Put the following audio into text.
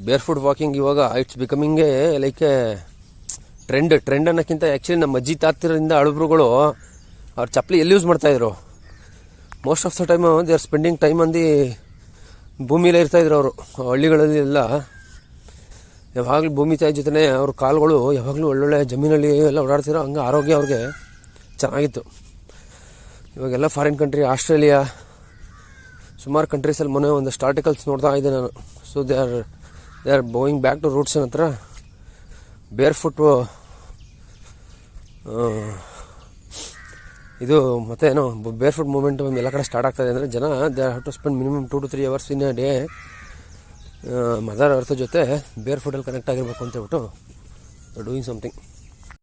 ಬೇರ್ foot walking ಇವಾಗ it's becoming like trend ಅನ್ನೋಕ್ಕಿಂತ ಆ್ಯಕ್ಚುಲಿ ನಮ್ಮ ಅಜ್ಜಿ ತಾತಿರಿಂದ ಹಳಬ್ರುಗಳು ಅವ್ರ ಚಪ್ಪಲಿ ಎಲ್ಲಿ ಯೂಸ್ ಮಾಡ್ತಾಯಿದ್ರು. Most of the time they are spending time ಅಂದು ಭೂಮಿಲೇ ಇರ್ತಾಯಿದ್ರು ಅವರು. ಹಳ್ಳಿಗಳಲ್ಲಿ ಎಲ್ಲ ಯಾವಾಗಲೂ ಭೂಮಿ ತಾಯಿ ಜೊತೆ ಅವ್ರ ಕಾಲುಗಳು ಯಾವಾಗಲೂ ಒಳ್ಳೊಳ್ಳೆ ಜಮೀನಲ್ಲಿ ಎಲ್ಲ ಓಡಾಡ್ತಿರೋ ಹಂಗೆ ಆರೋಗ್ಯ ಅವ್ರಿಗೆ ಚೆನ್ನಾಗಿತ್ತು. ಇವಾಗೆಲ್ಲ ಫಾರಿನ್ ಕಂಟ್ರಿ, ಆಸ್ಟ್ರೇಲಿಯಾ, ಸುಮಾರು ಕಂಟ್ರೀಸಲ್ಲಿ ಮೊನ್ನೆ ಒಂದಷ್ಟು ಆರ್ಟಿಕಲ್ಸ್ ನೋಡ್ತಾ ಇದ್ದೆ ನಾನು. So they are going back to roots ಹತ್ರ. ಬೇರ್ ಫುಟ್ ಇದು ಮತ್ತೆ ಏನೋ ಬೇರ್ ಫುಟ್ ಮೂವ್ಮೆಂಟ್ ಎಲ್ಲ ಕಡೆ ಸ್ಟಾರ್ಟ್ ಆಗ್ತಾಯಿದೆ ಅಂದರೆ ಜನ they have to spend minimum 2 to 3 hours in a day mother earth ಜೊತೆ ಬೇರ್ ಫುಟಲ್ಲಿ ಕನೆಕ್ಟ್ ಆಗಿರ್ಬೇಕು ಅಂತ ಹೇಳ್ಬಿಟ್ಟು ಡೂಯಿಂಗ್ ಸಮಥಿಂಗ್.